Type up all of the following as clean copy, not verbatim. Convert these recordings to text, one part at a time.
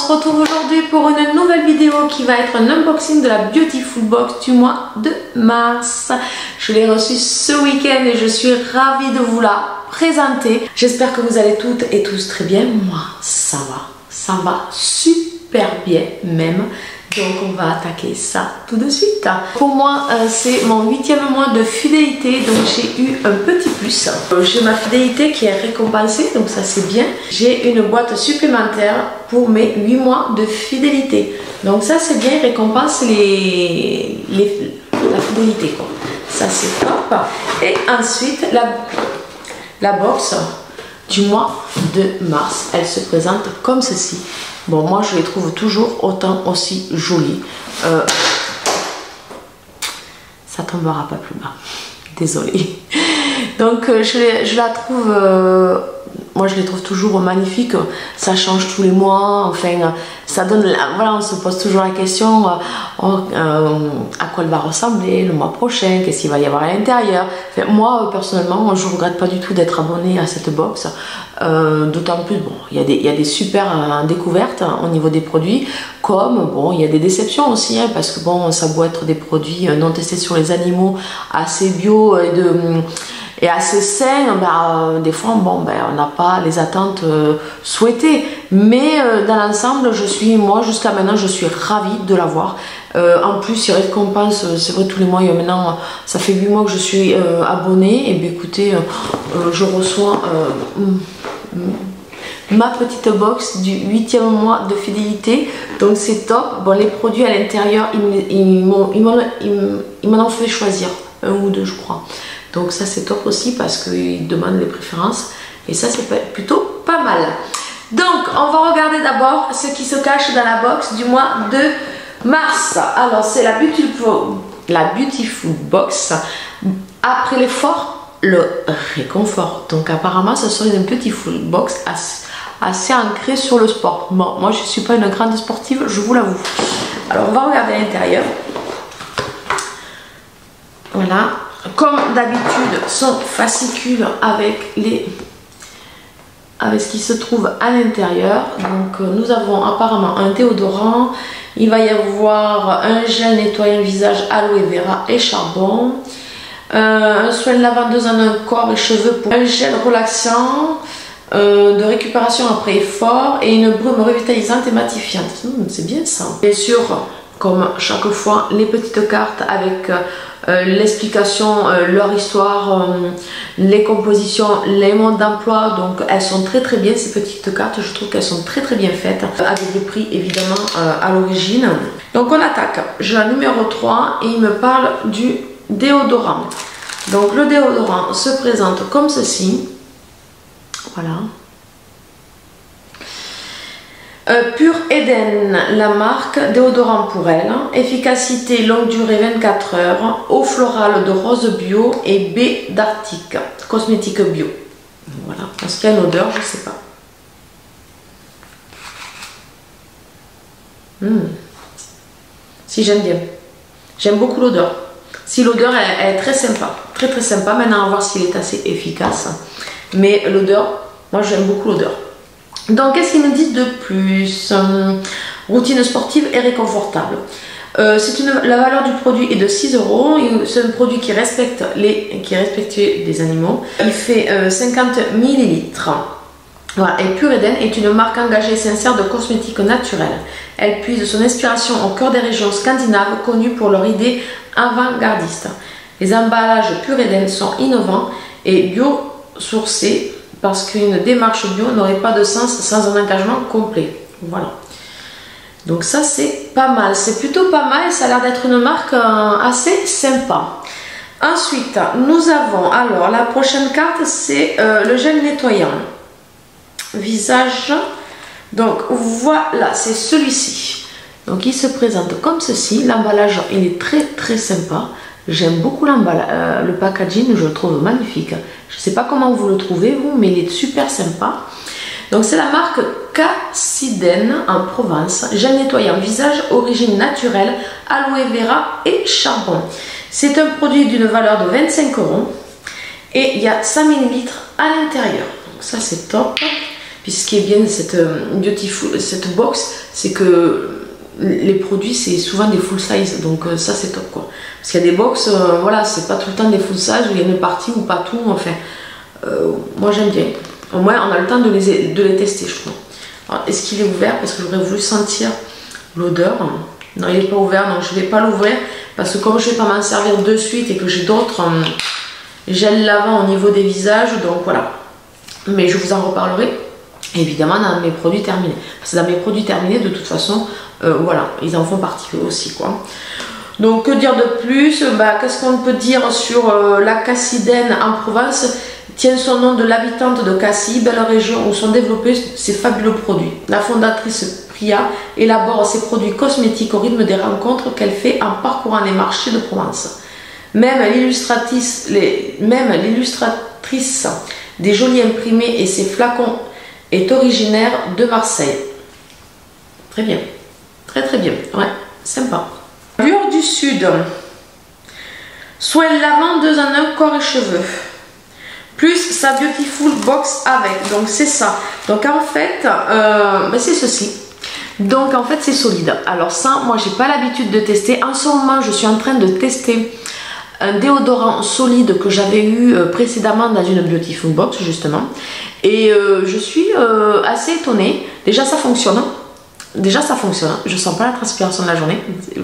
se retrouve aujourd'hui pour une nouvelle vidéo qui va être un unboxing de la Beautiful Box du mois de mars. Je l'ai reçue ce week-end et je suis ravie de vous la présenter. J'espère que vous allez toutes et tous très bien. Moi, ça va super bien même. Donc on va attaquer ça tout de suite. Pour moi c'est mon 8e mois de fidélité, donc j'ai eu un petit plus. J'ai ma fidélité qui est récompensée, donc ça c'est bien. J'ai une boîte supplémentaire pour mes 8 mois de fidélité. Donc ça c'est bien, récompense la fidélité quoi. Ça c'est top. Et ensuite la box du mois de mars, elle se présente comme ceci. Bon, moi je les trouve toujours autant aussi jolies. Ça tombera pas plus bas. Désolée. Donc je la trouve, moi je les trouve toujours magnifiques. Ça change tous les mois. Enfin, ça donne, voilà, on se pose toujours la question à quoi elle va ressembler le mois prochain, qu'est-ce qu'il va y avoir à l'intérieur. Enfin, moi personnellement, je ne regrette pas du tout d'être abonnée à cette box. D'autant plus, bon, il y a des super découvertes au niveau des produits, comme bon, il y a des déceptions aussi, hein, parce que bon, ça doit être des produits non testés sur les animaux, assez bio et assez sain. Des fois bon, on n'a pas les attentes souhaitées, mais dans l'ensemble, moi jusqu'à maintenant je suis ravie de l'avoir. En plus il récompense, c'est vrai, tous les mois. Maintenant ça fait 8 mois que je suis abonnée, et bien écoutez, je reçois ma petite box du 8e mois de fidélité, donc c'est top. Bon, les produits à l'intérieur, ils m'en ont fait choisir un ou deux je crois, donc ça c'est top aussi parce qu'ils demandent les préférences, et ça c'est plutôt pas mal. Donc on va regarder d'abord ce qui se cache dans la box du mois de mars. Alors c'est la Beautiful Box. Après l'effort, le réconfort. Donc apparemment ce sont une Beautiful Box assez ancrée sur le sport. Bon, moi je suis pas une grande sportive, je vous l'avoue. Alors on va regarder à l'intérieur. Voilà, comme d'habitude son fascicule avec ce qui se trouve à l'intérieur. Donc nous avons apparemment un déodorant, il va y avoir un gel nettoyant visage aloe vera et charbon, un soin de lavandeuse en un corps et cheveux, pour un gel relaxant de récupération après effort, et une brume revitalisante et matifiante. C'est bien ça. Bien sûr, comme chaque fois, les petites cartes avec l'explication, leur histoire, les compositions, les modes d'emploi. Donc elles sont très bien, ces petites cartes. Je trouve qu'elles sont très bien faites, avec le prix évidemment à l'origine. Donc on attaque. J'ai la numéro 3 et il me parle du déodorant. Donc le déodorant se présente comme ceci. Voilà. Pure Eden, la marque, déodorant pour elle, efficacité longue durée 24 heures, eau florale de rose bio et baie d'Arctique, cosmétique bio. Voilà, est-ce qu'il y a une odeur? Je sais pas. Si, j'aime bien. J'aime beaucoup l'odeur. Si, l'odeur elle est très sympa, très sympa. Maintenant à voir s'il est assez efficace. Mais l'odeur, moi j'aime beaucoup l'odeur. Donc qu'est-ce qu'ils me disent de plus? Routine sportive et réconfortable. La valeur du produit est de 6 €. C'est un produit qui est respectueux des animaux. Il fait 50 ml. Voilà. Et Pure Eden est une marque engagée et sincère de cosmétiques naturels. Elle puise son inspiration au cœur des régions scandinaves, connues pour leur idée avant-gardiste. Les emballages Pure Eden sont innovants et bio-sourcés, parce qu'une démarche bio n'aurait pas de sens sans un engagement complet. Voilà. Donc ça c'est pas mal, c'est plutôt pas mal, ça a l'air d'être une marque assez sympa. Ensuite, nous avons, alors la prochaine carte, c'est le gel nettoyant visage. Donc voilà, c'est celui-ci. Donc il se présente comme ceci. L'emballage, il est très sympa. J'aime beaucoup l'emballage, le packaging, je le trouve magnifique. Je ne sais pas comment vous le trouvez vous, mais il est super sympa. Donc c'est la marque Cassiden en Provence. Gel nettoyant visage, origine naturelle, aloe vera et charbon. C'est un produit d'une valeur de 25 € et il y a 100 ml à l'intérieur. Donc ça c'est top. Puis ce qui est bien de cette box, c'est que les produits c'est souvent des full size, donc ça c'est top quoi. Parce qu'il y a des box, voilà, c'est pas tout le temps des full size où il y a une partie ou pas tout, enfin. Moi j'aime bien. Au moins on a le temps de les tester, je crois. Est-ce qu'il est ouvert? Parce que j'aurais voulu sentir l'odeur. Non, il n'est pas ouvert, donc je ne vais pas l'ouvrir. Parce que comme je ne vais pas m'en servir de suite et que j'ai d'autres gels lavants au niveau des visages, donc voilà. Mais je vous en reparlerai évidemment dans mes produits terminés. Parce que dans mes produits terminés, de toute façon, voilà, ils en font partie eux aussi, quoi. Donc que dire de plus? Qu'est-ce qu'on peut dire sur la Cassidène en Provence? Tient son nom de l'habitante de Cassis, belle région où sont développés ces fabuleux produits. La fondatrice Priya élabore ses produits cosmétiques au rythme des rencontres qu'elle fait en parcourant les marchés de Provence. Même l'illustratrice des jolis imprimés et ses flacons est originaire de Marseille. Très bien, très bien, ouais, sympa. Lueur du Sud, soin lavant 2 en 1, corps et cheveux. Plus sa Beautiful Box avec, donc c'est ça. Donc en fait, c'est ceci. Donc en fait c'est solide. Alors ça, moi j'ai pas l'habitude de tester. En ce moment je suis en train de tester un déodorant solide que j'avais eu précédemment dans une Beautiful Box justement. Et je suis assez étonnée. Déjà ça fonctionne. Je sens pas la transpiration de la journée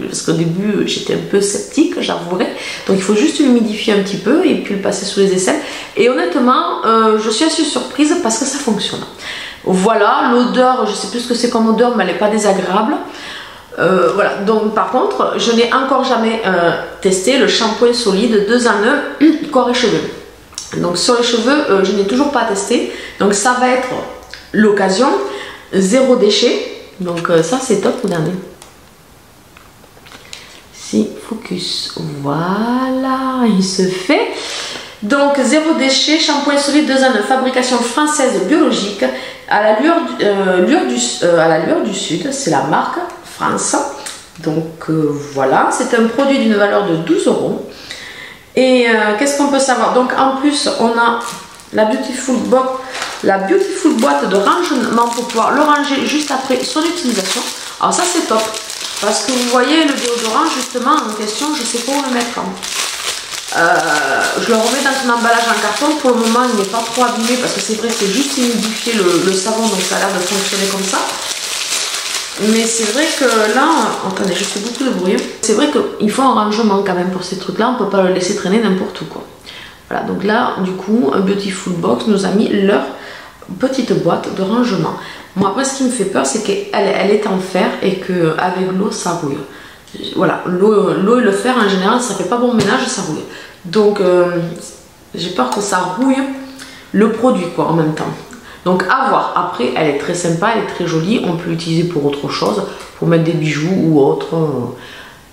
parce qu'au début j'étais un peu sceptique, j'avouerai. Donc il faut juste l'humidifier un petit peu et puis le passer sous les aisselles. Et honnêtement, je suis assez surprise parce que ça fonctionne. Voilà, l'odeur, je sais plus ce que c'est comme odeur, mais elle n'est pas désagréable. Voilà, donc par contre, je n'ai encore jamais testé le shampoing solide 2 en 1 corps et cheveux. Donc sur les cheveux, je n'ai toujours pas testé. Donc ça va être l'occasion, 0 déchet. Donc ça c'est top, regardez. Si, focus, voilà, il se fait. Donc 0 déchet, shampoing solide 2 en 1, fabrication française biologique à la lueur du Sud, c'est la marque France. Donc voilà, c'est un produit d'une valeur de 12 €. Et qu'est-ce qu'on peut savoir? Donc en plus on a la Beautiful boîte de rangement pour pouvoir le ranger juste après son utilisation. Alors ça c'est top parce que vous voyez le déodorant justement en question, je sais pas où le mettre. Je le remets dans son emballage en carton. Pour le moment il n'est pas trop abîmé parce que c'est vrai que c'est juste humidifier le savon, donc ça a l'air de fonctionner comme ça. Mais c'est vrai que là, attendez, je fais beaucoup de bruit. C'est vrai qu'il faut un rangement quand même pour ces trucs là, on peut pas le laisser traîner n'importe où quoi. Voilà, donc là du coup Beautiful Box nous a mis leur petite boîte de rangement. Moi après ce qui me fait peur c'est qu'elle est en fer et qu'avec l'eau ça rouille. Voilà, l'eau et le fer en général ça fait pas bon ménage, ça rouille. Donc j'ai peur que ça rouille le produit quoi en même temps. Donc à voir. Après elle est très sympa, elle est très jolie, on peut l'utiliser pour autre chose, pour mettre des bijoux ou autre.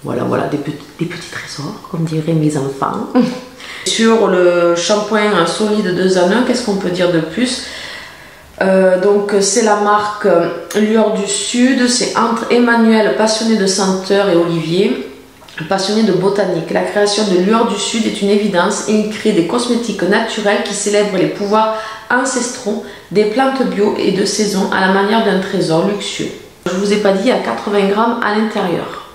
Voilà, des petits trésors comme diraient mes enfants. Sur le shampoing solide 2 en 1, qu'est-ce qu'on peut dire de plus? Donc c'est la marque Lueur du Sud, c'est entre Emmanuel, passionné de senteur, et Olivier, passionné de botanique. La création de Lueur du Sud est une évidence et il crée des cosmétiques naturels qui célèbrent les pouvoirs ancestraux des plantes bio et de saison à la manière d'un trésor luxueux. Je vous ai pas dit, il y a 80 grammes à l'intérieur.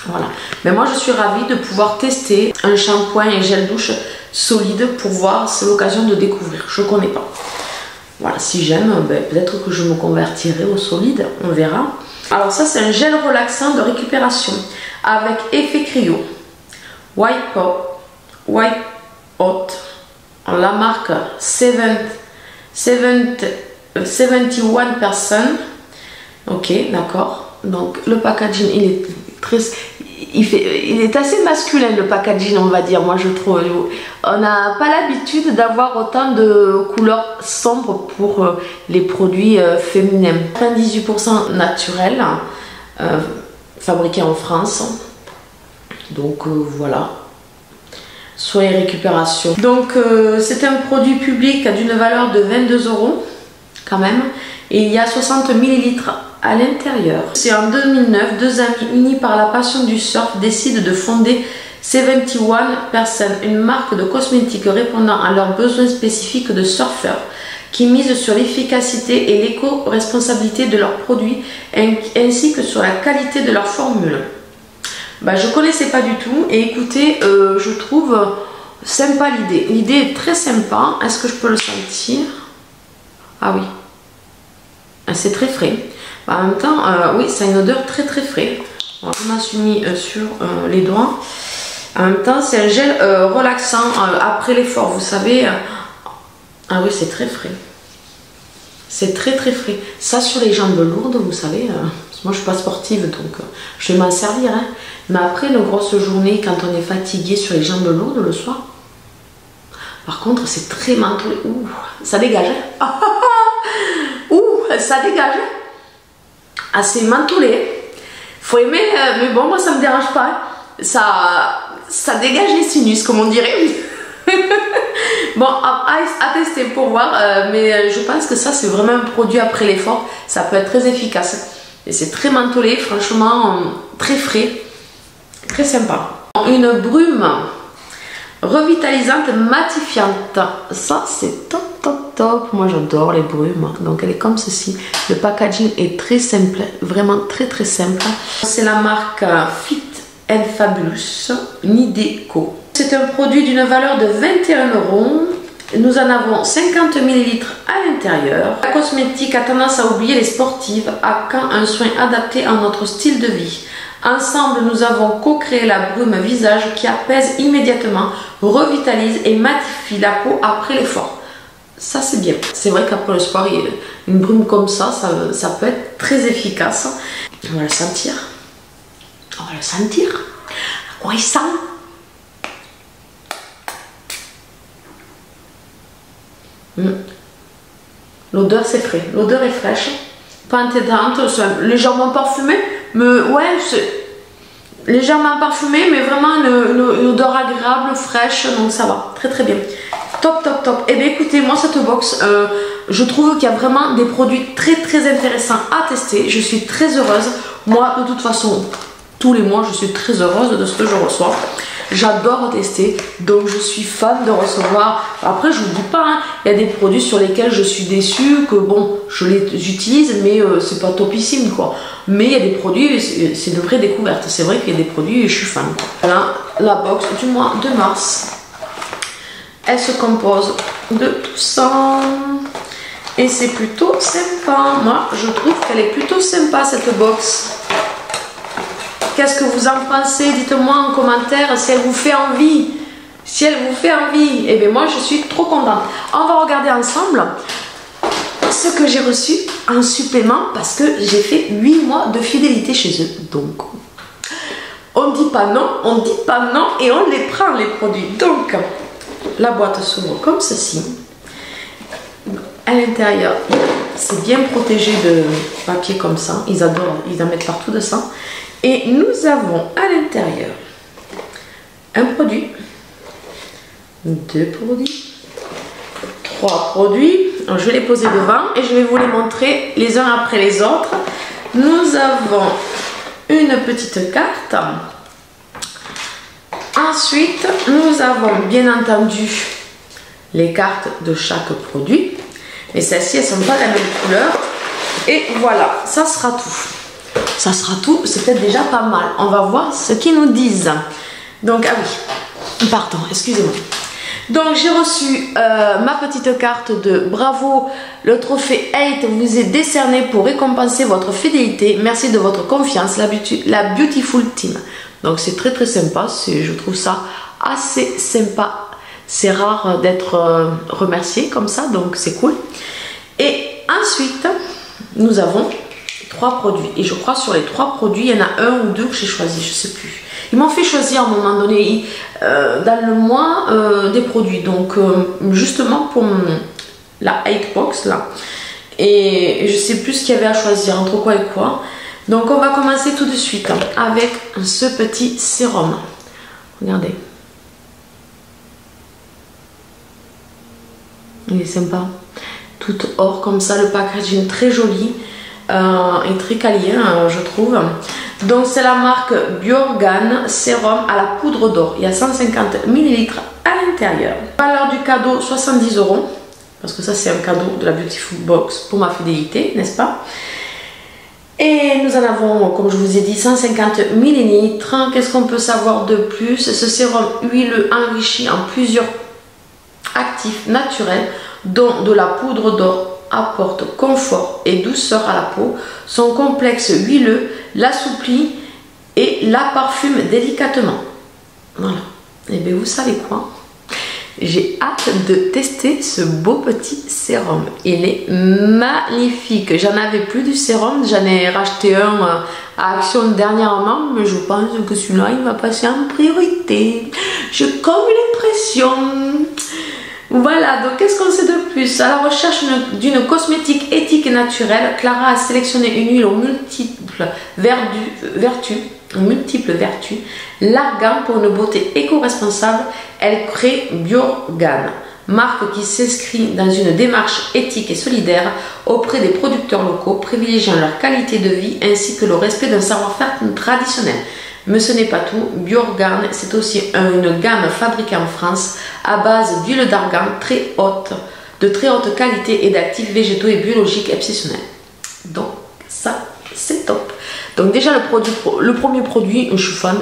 Voilà. Mais moi je suis ravie de pouvoir tester un shampoing et gel douche solide pour voir, c'est l'occasion de découvrir. Je connais pas. Voilà, si j'aime, peut-être que je me convertirai au solide, on verra. Alors ça c'est un gel relaxant de récupération avec effet cryo. White Hot, la marque 71%. Ok, d'accord. Donc le packaging il est assez masculin le packaging, on va dire, moi je trouve. On n'a pas l'habitude d'avoir autant de couleurs sombres pour les produits féminins. 98% naturel, fabriqué en France. Donc voilà. Soins et récupération. Donc c'est un produit public d'une valeur de 22 € quand même. Et il y a 60 ml à l'intérieur. C'est en 2009, 2 amis unis par la passion du surf décident de fonder C21%, une marque de cosmétiques répondant à leurs besoins spécifiques de surfeurs, qui mise sur l'efficacité et l'éco-responsabilité de leurs produits ainsi que sur la qualité de leurs formules. Bah, je ne connaissais pas du tout et écoutez, je trouve sympa l'idée. L'idée est très sympa. Est-ce que je peux le sentir? Ah oui, c'est très frais. Bah, en même temps, oui, ça a une odeur très très frais. Bon, je m'en suis mis sur les doigts. En même temps, c'est un gel relaxant après l'effort, vous savez. Ah oui, c'est très frais. C'est très très frais. Ça sur les jambes lourdes, vous savez. Moi, je suis pas sportive, donc je vais m'en servir. Hein. Mais après une grosse journée, quand on est fatigué sur les jambes lourdes le soir, par contre, c'est très mentholé. Ouh, ça dégage. Hein. Ouh, ça dégage. Ah, c'est mentholé. Faut aimer, mais bon, moi, ça me dérange pas. Ça dégage les sinus, comme on dirait. Bon, à tester pour voir, mais je pense que ça, c'est vraiment un produit après l'effort. Ça peut être très efficace. Et c'est très mentholé, franchement, très frais. Très sympa. Une brume revitalisante matifiante. Ça, c'est top, top, top. Moi, j'adore les brumes. Donc, elle est comme ceci. Le packaging est très simple. Vraiment très, très simple. C'est la marque Fit and Fabulous Nideco. C'est un produit d'une valeur de 21 €. Nous en avons 50 ml à l'intérieur. La cosmétique a tendance à oublier les sportives, à quand un soin adapté à notre style de vie. Ensemble, nous avons co-créé la brume visage qui apaise immédiatement, revitalise et matifie la peau après l'effort. Ça, c'est bien. C'est vrai qu'après le sport, une brume comme ça peut être très efficace. On va le sentir. On va le sentir. À quoi il sent? L'odeur, c'est frais. L'odeur est fraîche. Pas entêtante, légèrement parfumée. Mais ouais, c'est légèrement parfumé, mais vraiment une odeur agréable, fraîche, donc ça va, très très bien. Top, top, top. Et bien écoutez, moi cette box, je trouve qu'il y a vraiment des produits très très intéressants à tester. Je suis très heureuse. Moi, de toute façon, tous les mois, je suis très heureuse de ce que je reçois. J'adore tester, donc je suis fan de recevoir. Après, je vous dis pas, hein, il y a des produits sur lesquels je suis déçue, que bon, je les utilise, mais c'est pas topissime quoi. Mais il y a des produits, c'est de vraies découvertes. C'est vrai qu'il y a des produits et je suis fan. Voilà, la box du mois de mars. Elle se compose de tout ça. Et c'est plutôt sympa. Moi, je trouve qu'elle est plutôt sympa cette box. Qu'est-ce que vous en pensez? Dites-moi en commentaire si elle vous fait envie. Si elle vous fait envie, et bien moi je suis trop contente. On va regarder ensemble ce que j'ai reçu en supplément parce que j'ai fait 8 mois de fidélité chez eux. Donc, on dit pas non, on dit pas non et on les prend les produits. Donc, la boîte s'ouvre comme ceci. À l'intérieur, c'est bien protégé de papier comme ça. Ils adorent, ils en mettent partout de ça. Et nous avons à l'intérieur un produit, 2 produits, 3 produits. Alors, je vais les poser devant et je vais vous les montrer les uns après les autres. Nous avons une petite carte. Ensuite, nous avons bien entendu les cartes de chaque produit. Mais celles-ci, elles ne sont pas de la même couleur. Et voilà, ça sera tout. Ça sera tout, c'est peut-être déjà pas mal. On va voir ce qu'ils nous disent. Donc, ah oui, pardon, excusez-moi. Donc, j'ai reçu ma petite carte de bravo. Le trophée 8 vous est décerné pour récompenser votre fidélité. Merci de votre confiance, la Beautiful Team. Donc, c'est très très sympa. Je trouve ça assez sympa. C'est rare d'être remercié comme ça, donc c'est cool. Et ensuite, nous avons 3 produits. Et je crois sur les 3 produits, il y en a 1 ou 2 que j'ai choisi, je sais plus. Ils m'ont fait choisir à un moment donné, dans le mois, des produits. Donc, justement pour la 8 box là. Et je sais plus ce qu'il y avait à choisir, entre quoi et quoi. Donc, on va commencer tout de suite avec ce petit sérum. Regardez. Il est sympa. Tout or comme ça, le packaging très joli. Et très quali, je trouve. Donc c'est la marque Biorgan Sérum à la poudre d'or. Il y a 150 ml à l'intérieur. Valeur du cadeau 70 €. Parce que ça c'est un cadeau de la Beautiful Box pour ma fidélité, n'est-ce pas? Et nous en avons, comme je vous ai dit, 150 ml. Qu'est-ce qu'on peut savoir de plus? Ce sérum huileux enrichi en plusieurs actifs naturels, dont de la poudre d'or, apporte confort et douceur à la peau. Son complexe huileux l'assouplit et la parfume délicatement. Voilà. Et bien vous savez quoi? J'ai hâte de tester ce beau petit sérum. Il est magnifique. J'en avais plus du sérum. J'en ai racheté un à Action dernièrement. Mais je pense que celui-là, il va passer en priorité. J'ai comme l'impression. Voilà, donc qu'est-ce qu'on sait de plus? À la recherche d'une cosmétique éthique et naturelle, Clara a sélectionné une huile aux multiples vertus. L'argan pour une beauté éco-responsable, elle crée Biorgan, marque qui s'inscrit dans une démarche éthique et solidaire auprès des producteurs locaux, privilégiant leur qualité de vie ainsi que le respect d'un savoir-faire traditionnel. Mais ce n'est pas tout, Biorgan, c'est aussi une gamme fabriquée en France à base d'huile d'argan de très haute qualité et d'actifs végétaux et biologiques exceptionnels. Donc ça, c'est top. Donc déjà le premier produit, je suis fan.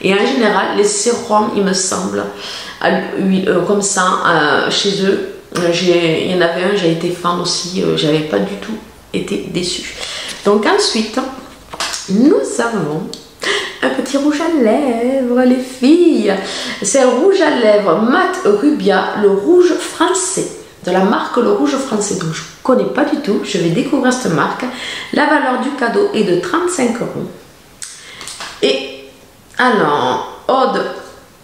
Et en général, les sérums, il me semble, comme ça, chez eux, il y en avait un, j'ai été fan aussi, j'avais pas du tout été déçue. Donc ensuite, nous avons un petit rouge à lèvres, les filles. C'est un rouge à lèvres mat Rubia, le rouge français, de la marque Le Rouge Français. Donc je ne connais pas du tout, je vais découvrir cette marque. La valeur du cadeau est de 35 €. Et alors, ode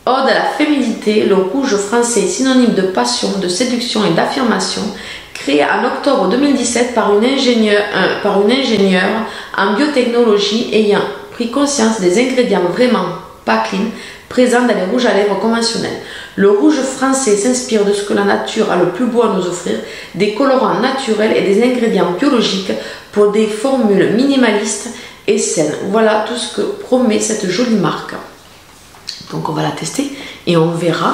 à la féminité, le rouge français est synonyme de passion, de séduction et d'affirmation. Créé en octobre 2017 par une ingénieure en biotechnologie ayant pris conscience des ingrédients vraiment pas clean présents dans les rouges à lèvres conventionnels. Le rouge français s'inspire de ce que la nature a le plus beau à nous offrir, des colorants naturels et des ingrédients biologiques pour des formules minimalistes et saines. Voilà tout ce que promet cette jolie marque. Donc on va la tester et on verra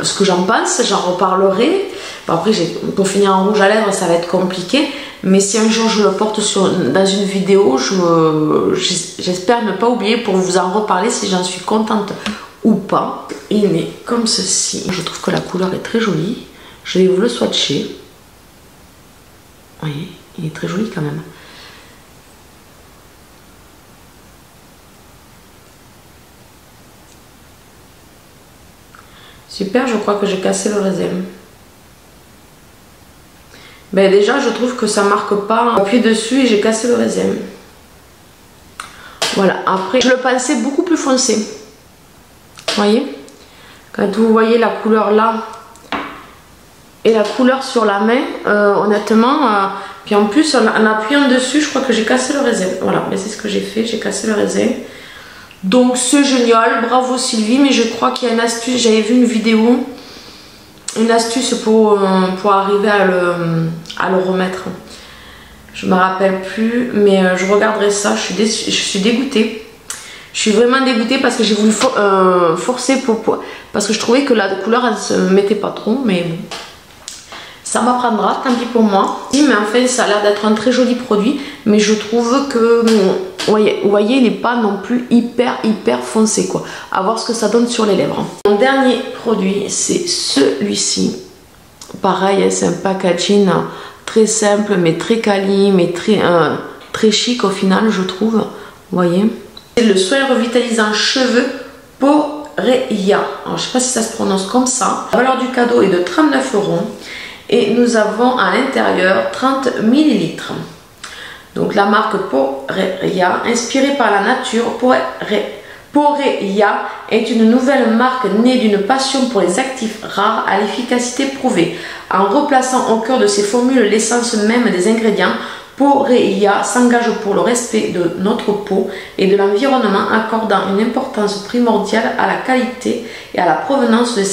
ce que j'en pense, j'en reparlerai. Bon, après, pour finir en rouge à lèvres, ça va être compliqué. Mais si un jour je le porte dans une vidéo, j'espère ne pas oublier pour vous en reparler si j'en suis contente ou pas. Il est comme ceci. Je trouve que la couleur est très jolie. Je vais vous le swatcher. Vous voyez, il est très joli quand même. Super, je crois que j'ai cassé le raisin. Ben déjà, je trouve que ça marque pas. Appuie dessus et j'ai cassé le raisin. Voilà, après, je le pensais beaucoup plus foncé. Vous voyez? Quand vous voyez la couleur là et la couleur sur la main, honnêtement, puis en plus, en appuyant dessus, je crois que j'ai cassé le raisin. Voilà, mais c'est ce que j'ai fait, j'ai cassé le raisin. Donc c'est génial, bravo Sylvie, mais je crois qu'il y a une astuce, j'avais vu une vidéo, une astuce pour arriver à le remettre. Je me rappelle plus, mais je regarderai ça, je suis dégoûtée. Je suis vraiment dégoûtée parce que j'ai voulu forcer parce que je trouvais que la couleur elle se mettait pas trop, mais bon. Ça m'apprendra, tant pis pour moi. Mais enfin, ça a l'air d'être un très joli produit, mais je trouve que, vous voyez, il n'est pas non plus hyper foncé, quoi. À voir ce que ça donne sur les lèvres. Mon dernier produit, c'est celui-ci. Pareil, c'est un packaging très simple, mais très quali, mais très chic au final, je trouve. Vous voyez. C'est le soin revitalisant cheveux Poreya. Alors, je ne sais pas si ça se prononce comme ça. La valeur du cadeau est de 39 €. Et nous avons à l'intérieur 30 ml. Donc la marque Poreya, inspirée par la nature, Poreya est une nouvelle marque née d'une passion pour les actifs rares à l'efficacité prouvée. En replaçant au cœur de ses formules l'essence même des ingrédients, Poreya s'engage pour le respect de notre peau et de l'environnement, accordant une importance primordiale à la qualité et à la provenance de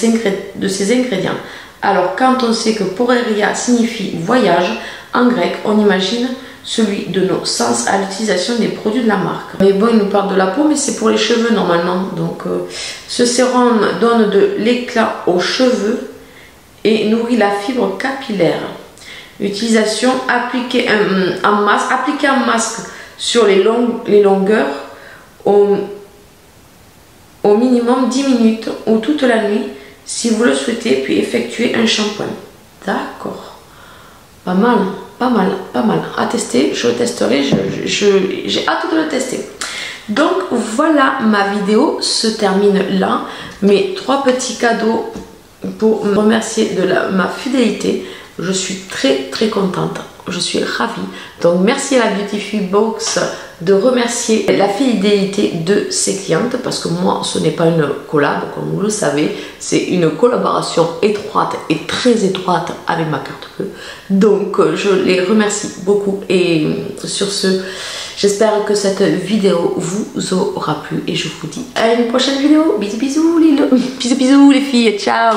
ces ingrédients. Alors quand on sait que Poreya signifie voyage en grec, on imagine celui de nos sens à l'utilisation des produits de la marque. Mais bon, il nous parle de la peau, mais c'est pour les cheveux normalement. Donc, ce sérum donne de l'éclat aux cheveux et nourrit la fibre capillaire. Utilisation, appliquer en masque sur les longueurs au minimum 10 minutes ou toute la nuit si vous le souhaitez, puis effectuer un shampoing. D'accord. Pas mal, pas mal, pas mal. À tester, je le testerai, j'ai hâte de le tester. Donc voilà, ma vidéo se termine là. Mes 3 petits cadeaux pour me remercier de ma fidélité. Je suis très très contente, je suis ravie. Donc merci à la Beautiful Box de remercier la fidélité de ses clientes, parce que moi ce n'est pas une collab, comme vous le savez, c'est une collaboration étroite et très étroite avec ma carte bleue. Donc je les remercie beaucoup et sur ce, j'espère que cette vidéo vous aura plu et je vous dis à une prochaine vidéo. Bisous bisous les filles, ciao.